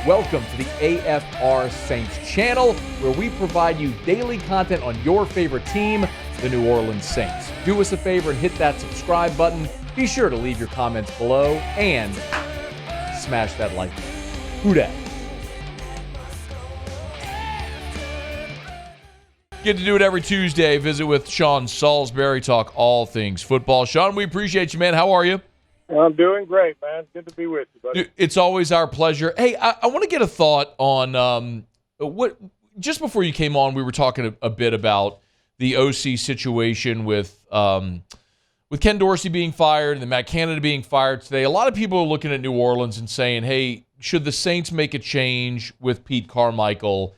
Welcome to the AFR Saints channel, where we provide you daily content on your favorite team, the New Orleans Saints. Do us a favor and hit that subscribe button. Be sure to leave your comments below and smash that like button. Who dat? Get to do it every Tuesday. Visit with Sean Salisbury, talk all things football. Sean, we appreciate you, man. How are you? I'm doing great, man. Good to be with you, buddy. It's always our pleasure. Hey, I want to get a thought on what. Just before you came on, we were talking a bit about the OC situation with Ken Dorsey being fired and then Matt Canada being fired today. A lot of people are looking at New Orleans and saying, hey, should the Saints make a change with Pete Carmichael?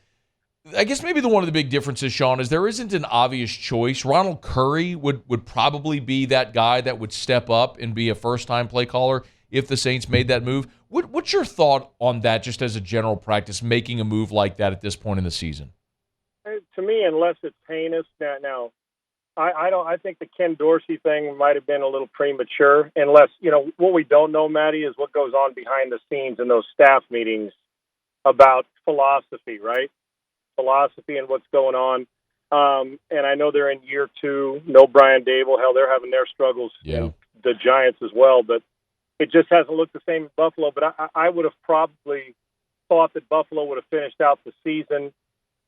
I guess maybe one of the big differences, Sean, is there isn't an obvious choice. Ronald Curry would probably be that guy that would step up and be a first-time play caller if the Saints made that move. What's your thought on that, just as a general practice, making a move like that at this point in the season? To me, unless it's heinous, now I think the Ken Dorsey thing might have been a little premature. Unless what we don't know, Matty, is what goes on behind the scenes in those staff meetings about philosophy, right? Philosophy and what's going on. And I know they're in year 2. No Brian Dable. Hell, they're having their struggles. Yeah. And the Giants as well. But it just hasn't looked the same in Buffalo. But I would have probably thought that Buffalo would have finished out the season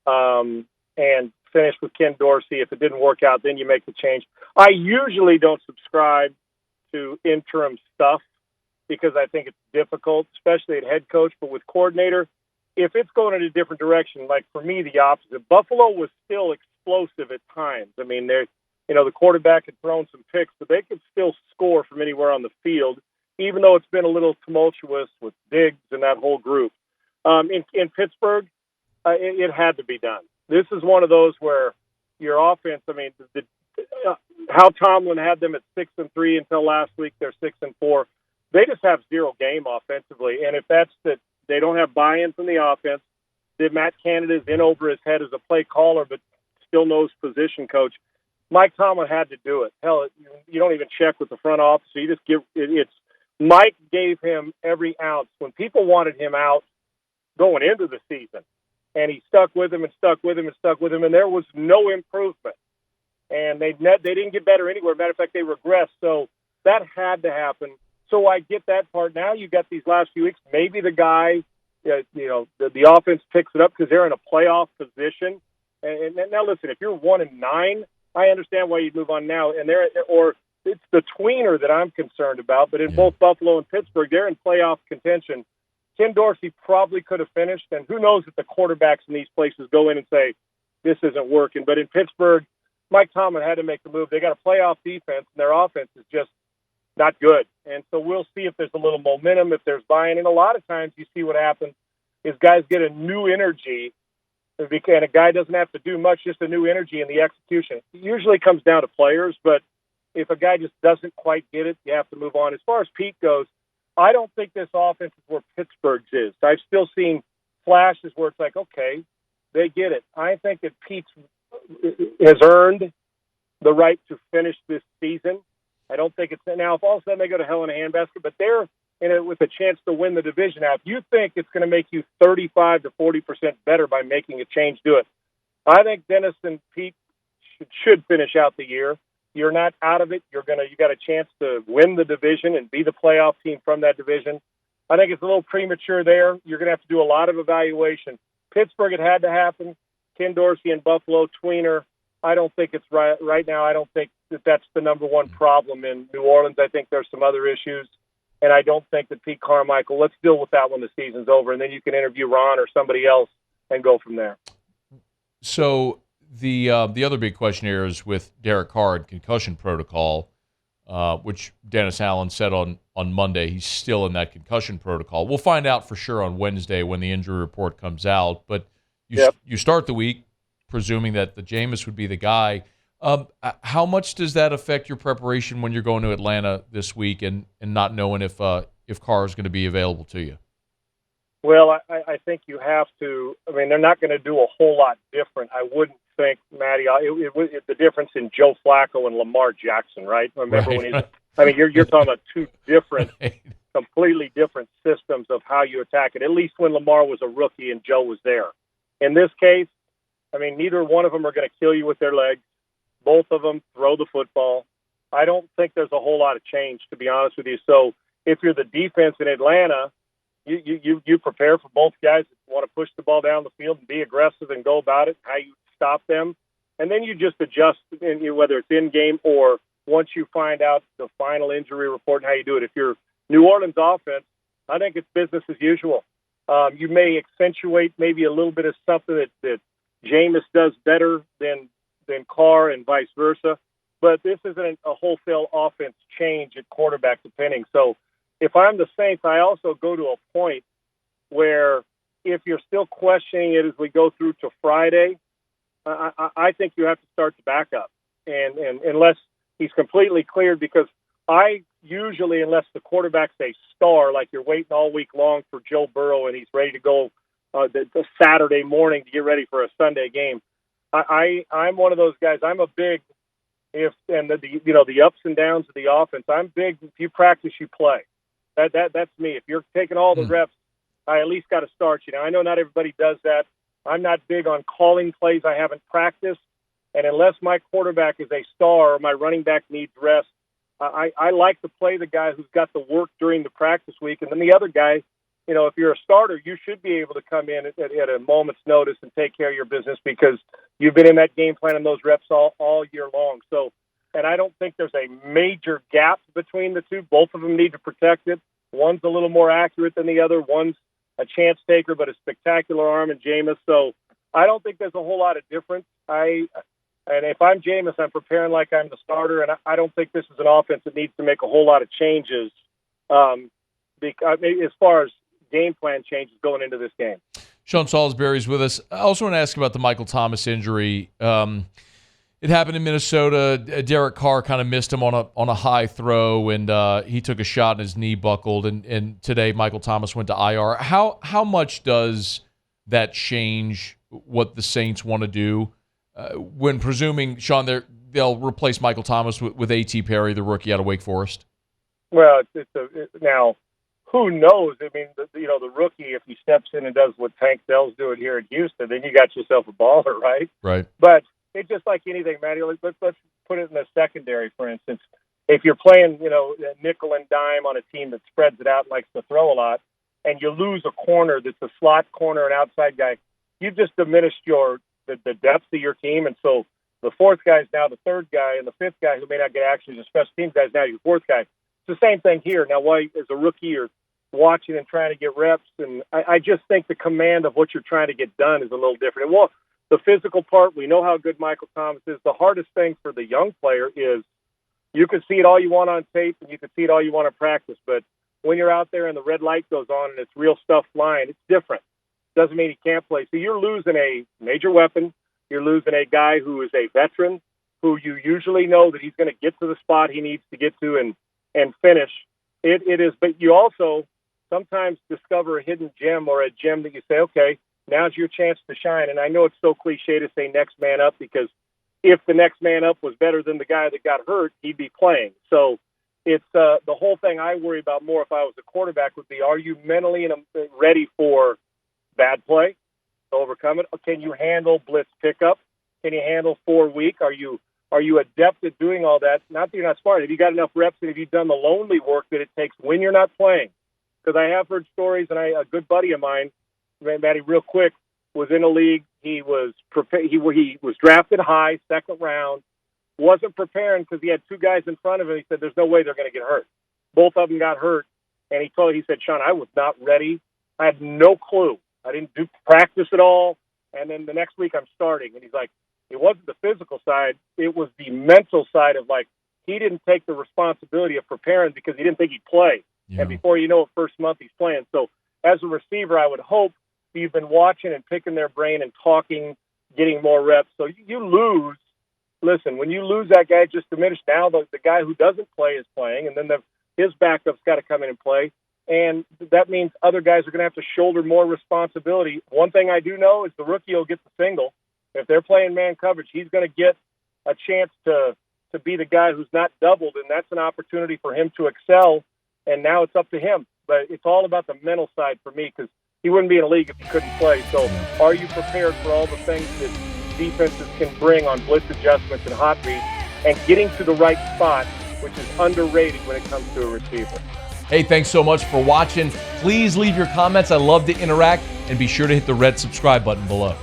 and finished with Ken Dorsey. If it didn't work out, then you make the change. I usually don't subscribe to interim stuff because I think it's difficult, especially at head coach. But with coordinator, if it's going in a different direction, like for me, the opposite. Buffalo was still explosive at times. I mean, the quarterback had thrown some picks, but they could still score from anywhere on the field, even though it's been a little tumultuous with Diggs and that whole group. In Pittsburgh, it had to be done. This is one of those where your offense, I mean, how Tomlin had them at 6-3 until last week, they're 6-4. They just have zero game offensively. And if that's they don't have buy-in from the offense. Matt Canada's in over his head as a play caller, but still knows position coach. Mike Tomlin had to do it. Hell, you don't even check with the front office. You just Mike gave him every ounce. When people wanted him out going into the season, and he stuck with him and stuck with him and stuck with him, and there was no improvement. And they didn't get better anywhere. Matter of fact, they regressed. So that had to happen. So I get that part. Now you got these last few weeks. Maybe the guy, the offense picks it up because they're in a playoff position. And now listen, if you're 1-9, I understand why you'd move on now. Or it's the tweener that I'm concerned about. But in both Buffalo and Pittsburgh, they're in playoff contention. Ken Dorsey probably could have finished, and who knows if the quarterbacks in these places go in and say this isn't working. But in Pittsburgh, Mike Tomlin had to make the move. They got a playoff defense, and their offense is just not good. And so we'll see if there's a little momentum, if there's buy-in. And a lot of times you see what happens is guys get a new energy, and a guy doesn't have to do much, just a new energy in the execution. It usually comes down to players, but if a guy just doesn't quite get it, you have to move on. As far as Pete goes, I don't think this offense is where Pittsburgh's is. I've still seen flashes where it's like, okay, they get it. I think that Pete has earned the right to finish this season. I don't think it's now. If all of a sudden they go to hell in a handbasket, but they're in it with a chance to win the division. Now, if you think it's going to make you 35 to 40% better by making a change, do it. I think Dennis and Pete should finish out the year. You're not out of it. You got a chance to win the division and be the playoff team from that division. I think it's a little premature there. You're going to have to do a lot of evaluation. Pittsburgh, it had to happen. Ken Dorsey and Buffalo, tweener. I don't think it's right now. I don't think that's the number one problem in New Orleans. I think there's some other issues, and I don't think that Pete Carmichael, let's deal with that when the season's over, and then you can interview Ron or somebody else and go from there. So the other big question here is with Derek Carr and concussion protocol, which Dennis Allen said on Monday he's still in that concussion protocol. We'll find out for sure on Wednesday when the injury report comes out, but you start the week presuming that the Jameis would be the guy. How much does that affect your preparation when you're going to Atlanta this week and not knowing if Carr is going to be available to you? Well, I think you have to. I mean, they're not going to do a whole lot different. I wouldn't think, Matty. The difference in Joe Flacco and Lamar Jackson, right? Remember when he's? I mean, you're talking about two different completely different systems of how you attack it, at least when Lamar was a rookie and Joe was there. In this case, I mean, neither one of them are going to kill you with their legs. Both of them throw the football. I don't think there's a whole lot of change, to be honest with you. So if you're the defense in Atlanta, you prepare for both guys that want to push the ball down the field and be aggressive and go about it, how you stop them. And then you just adjust, whether it's in-game or once you find out the final injury report and how you do it. If you're New Orleans offense, I think it's business as usual. You may accentuate maybe a little bit of something that Jameis does better than Carr and vice versa. But this isn't a wholesale offense change at quarterback depending. So if I'm the Saints, I also go to a point where if you're still questioning it as we go through to Friday, I think you have to start the backup. And unless he's completely cleared, because I usually, unless the quarterback's a star, like you're waiting all week long for Joe Burrow and he's ready to go the Saturday morning to get ready for a Sunday game, I'm one of those guys. I'm a big the ups and downs of the offense. I'm big. If you practice, you play. That's me. If you're taking all the reps, I at least got to start you. Now I know not everybody does that. I'm not big on calling plays I haven't practiced, and unless my quarterback is a star or my running back needs rest, I like to play the guy who's got the work during the practice week, and then the other guy. If you're a starter, you should be able to come in at a moment's notice and take care of your business because you've been in that game plan and those reps all year long. So, and I don't think there's a major gap between the two. Both of them need to protect it. One's a little more accurate than the other. One's a chance taker, but a spectacular arm in Jameis. So I don't think there's a whole lot of difference. And if I'm Jameis, I'm preparing like I'm the starter, and I don't think this is an offense that needs to make a whole lot of changes because, as far as game plan changes going into this game. Sean Salisbury is with us. I also want to ask about the Michael Thomas injury. It happened in Minnesota. Derek Carr kind of missed him on a high throw, and he took a shot and his knee buckled. And today Michael Thomas went to IR. How much does that change what the Saints want to do when presuming, Sean, they'll replace Michael Thomas with A.T. Perry, the rookie out of Wake Forest? Well, now, who knows? I mean, the rookie, if he steps in and does what Tank Dell's doing here in Houston, then you got yourself a baller, right? Right. But it's just like anything, Matty. Let's put it in the secondary, for instance. If you're playing, nickel and dime on a team that spreads it out and likes to throw a lot, and you lose a corner that's a slot corner, an outside guy, you've just diminished the depth of your team. And so the fourth guy is now the third guy, and the fifth guy who may not get actions, the special teams guy is now your fourth guy. It's the same thing here. Now, why, as a rookie, you're watching and trying to get reps, and I just think the command of what you're trying to get done is a little different. Well, the physical part, we know how good Michael Thomas is. The hardest thing for the young player is you can see it all you want on tape and you can see it all you want in practice, but when you're out there and the red light goes on and it's real stuff flying, it's different. Doesn't mean he can't play. So you're losing a major weapon. You're losing a guy who is a veteran, who you usually know that he's going to get to the spot he needs to get to and finish. It is, but you also sometimes discover a hidden gem or a gem that you say, okay, now's your chance to shine. And I know it's so cliche to say next man up, because if the next man up was better than the guy that got hurt, he'd be playing. So it's the whole thing I worry about more if I was a quarterback would be, are you mentally ready for bad play to overcome it? Can you handle blitz pickup? Can you handle 4 week? Are you adept at doing all that? Not that you're not smart. Have you got enough reps, and have you done the lonely work that it takes when you're not playing? Because I have heard stories, and a good buddy of mine, Matty, real quick, was in a league. He was drafted high, second round, wasn't preparing because he had two guys in front of him. He said, there's no way they're going to get hurt. Both of them got hurt. And he said, Sean, I was not ready. I had no clue. I didn't do practice at all. And then the next week I'm starting. And he's like, it wasn't the physical side. It was the mental side of, like, he didn't take the responsibility of preparing because he didn't think he'd play. Yeah. And before you know it, first month he's playing. So as a receiver, I would hope you've been watching and picking their brain and talking, getting more reps. So you lose. Listen, when you lose that guy, just diminished. Now the guy who doesn't play is playing, and then his backup's got to come in and play. And that means other guys are going to have to shoulder more responsibility. One thing I do know is the rookie will get the single. If they're playing man coverage, he's going to get a chance to be the guy who's not doubled, and that's an opportunity for him to excel. and now it's up to him. But it's all about the mental side for me, because he wouldn't be in a league if he couldn't play. So are you prepared for all the things that defenses can bring on blitz adjustments and hot reads, and getting to the right spot, which is underrated when it comes to a receiver? Hey, thanks so much for watching. Please leave your comments. I love to interact, and be sure to hit the red subscribe button below.